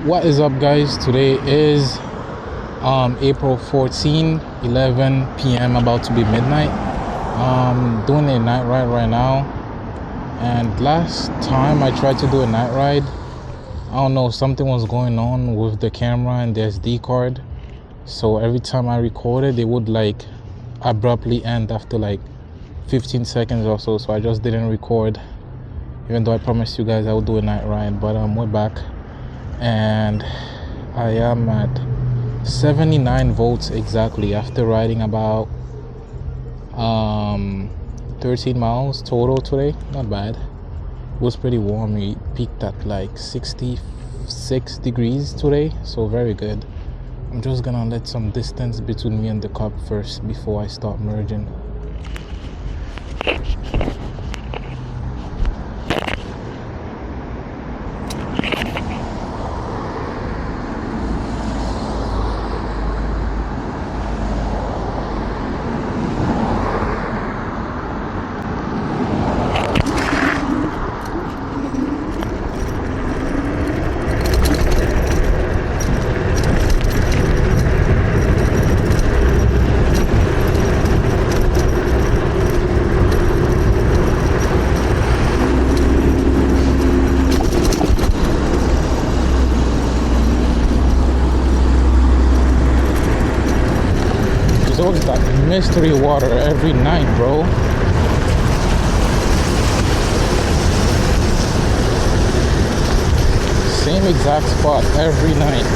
What is up, guys? Today is April 14, 11 p.m. about to be midnight. Doing a night ride right now, and last time I tried to do a night ride, I don't know, something was going on with the camera and the SD card, so every time I recorded it would like abruptly end after like 15 seconds or so. So I just didn't record, even though I promised you guys I would do a night ride. But we're back, and I am at 79 volts exactly after riding about 13 miles total today. Not bad. It was pretty warm. We peaked at like 66 degrees today, so very good. I'm just gonna let some distance between me and the cup first before I start merging. Always that mystery water every night, bro. Same exact spot every night.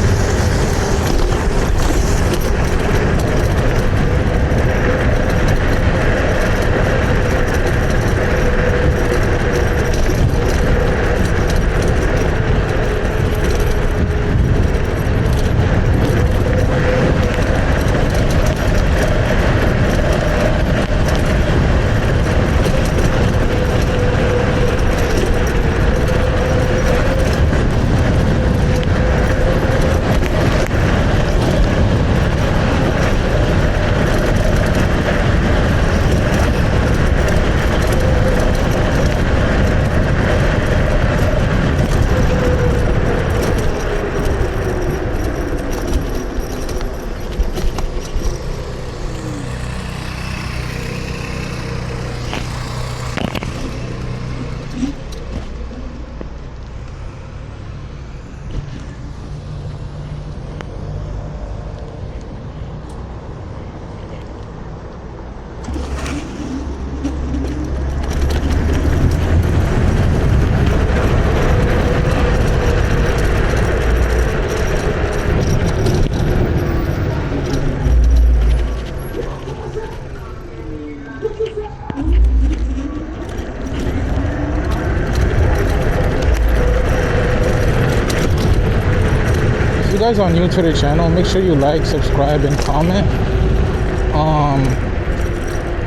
If you guys are new to the channel, make sure you like, subscribe, and comment.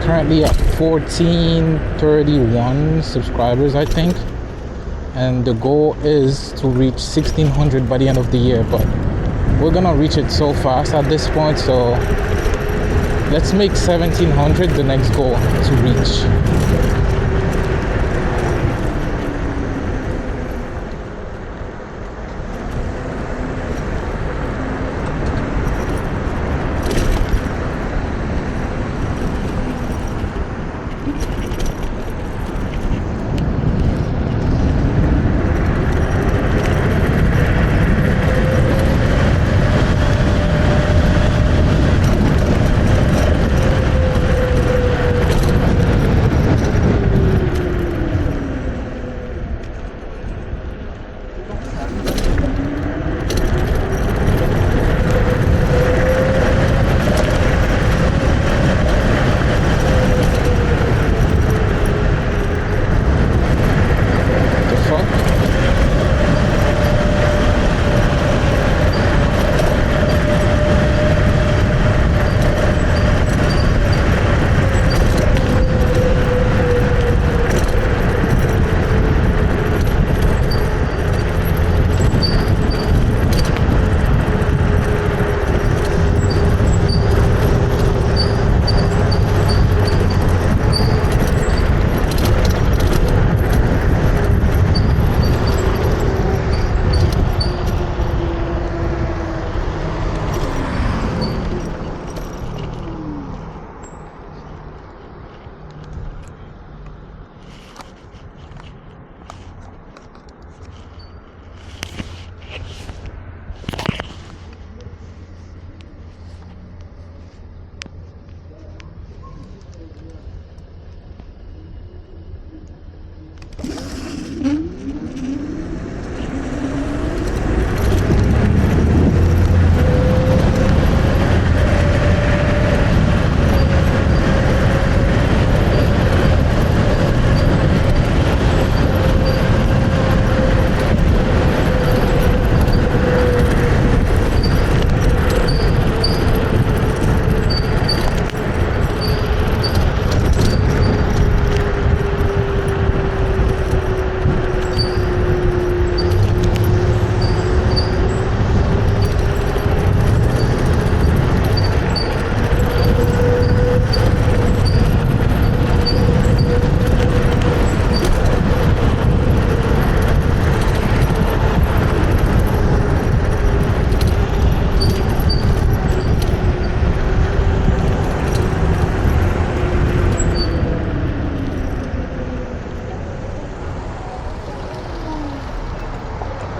Currently at 1431 subscribers, I think, and the goal is to reach 1600 by the end of the year, but we're gonna reach it so fast at this point, so let's make 1700 the next goal to reach.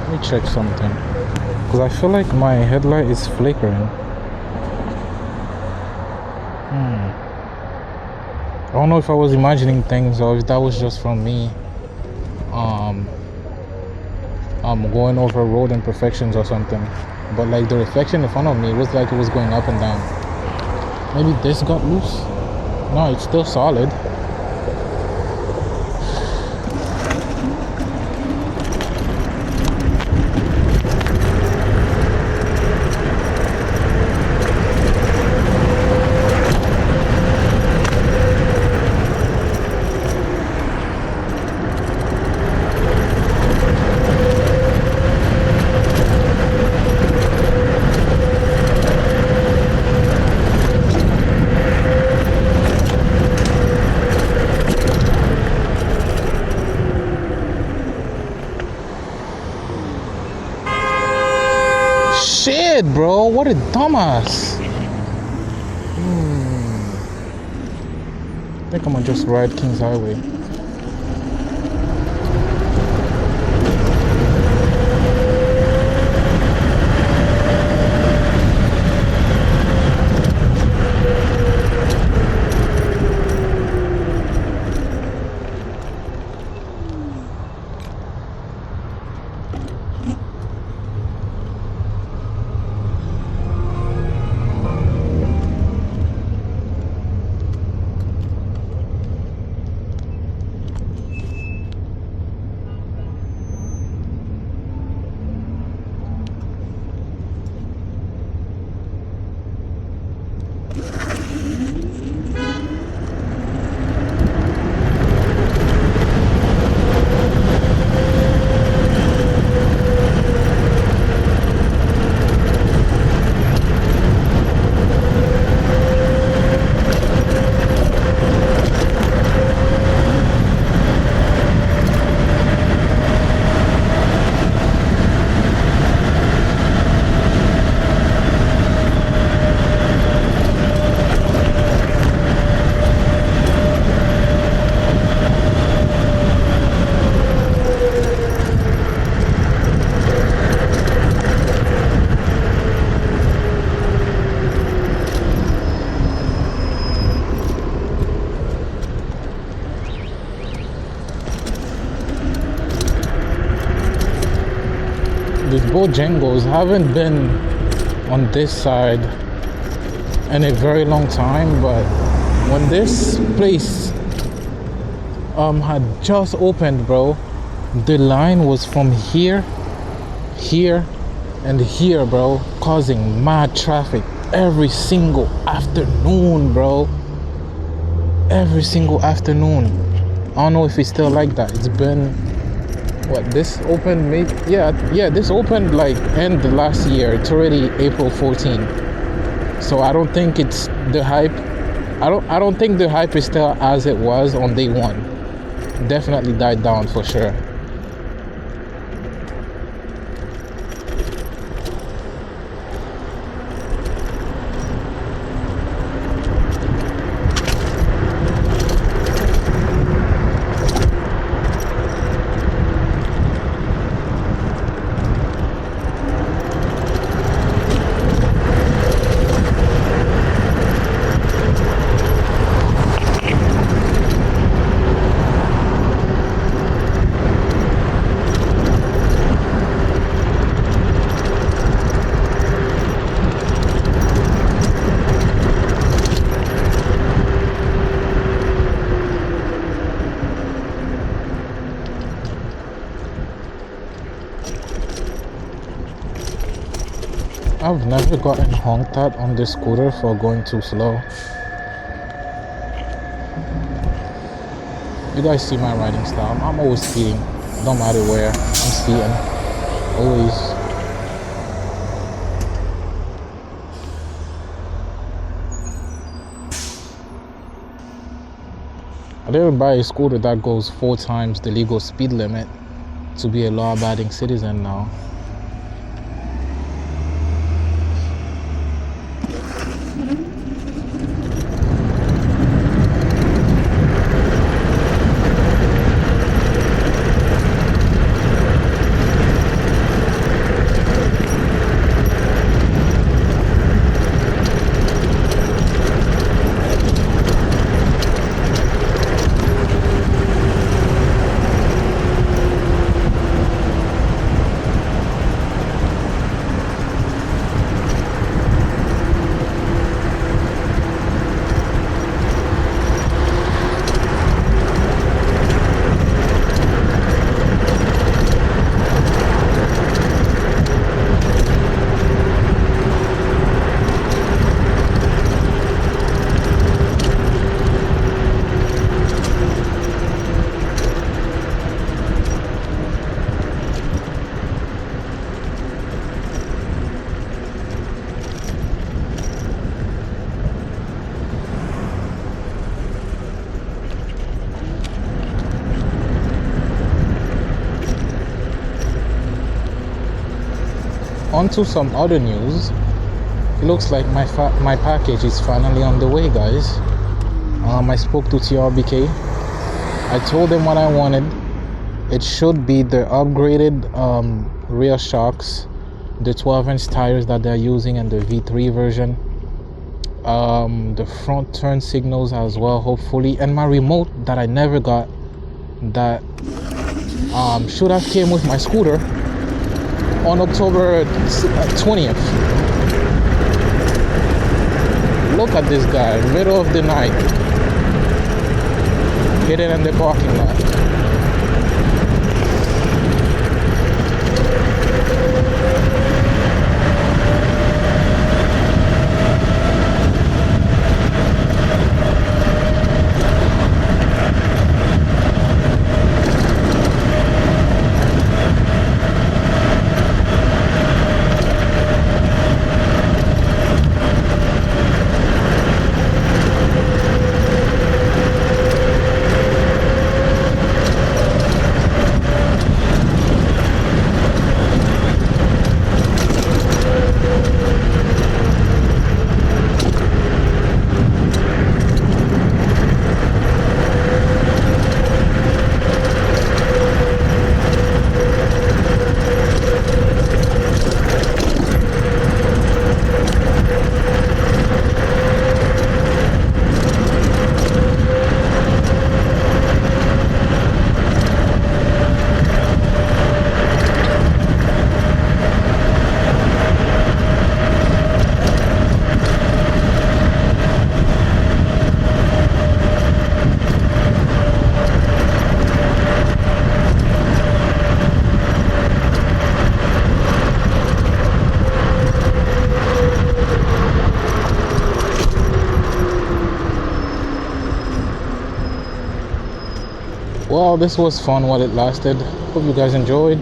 Let me check something. Because I feel like my headlight is flickering. I don't know if I was imagining things or if that was just from me going over road imperfections or something. But like the reflection in front of me was like it was going up and down. Maybe this got loose? No, it's still solid. Shit, bro, what a dumbass. I think I'm gonna just ride King's Highway. These Bojangles haven't been on this side in a very long time, but when this place had just opened, bro, the line was from here, here, and here, bro, causing mad traffic every single afternoon, bro. Every single afternoon. I don't know if it's still like that. It's been what, this opened maybe, yeah, this opened like end last year. It's already April 14. So I don't think it's the hype. I don't think the hype is still as it was on day one. Definitely died down for sure. I've never gotten honked at on this scooter for going too slow. You guys see my riding style. I'm always speeding. Don't matter where. I'm speeding. Always. I didn't buy a scooter that goes 4 times the legal speed limit to be a law-abiding citizen now. onto some other news. It looks like my package is finally on the way, guys. I spoke to TRBK. I told them what I wanted. It should be the upgraded rear shocks, the 12-inch tires that they're using, and the V3 version. The front turn signals as well, hopefully, and my remote that I never got, that should have came with my scooter on October 20th. Look at this guy, middle of the night, hidden in the parking lot. Well, this was fun while it lasted. Hope you guys enjoyed.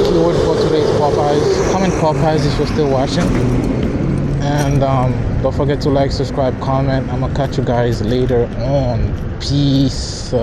Keyword for today's Popeyes. Comment Popeyes if you're still watching. And don't forget to like, subscribe, comment. I'm gonna catch you guys later on. Peace.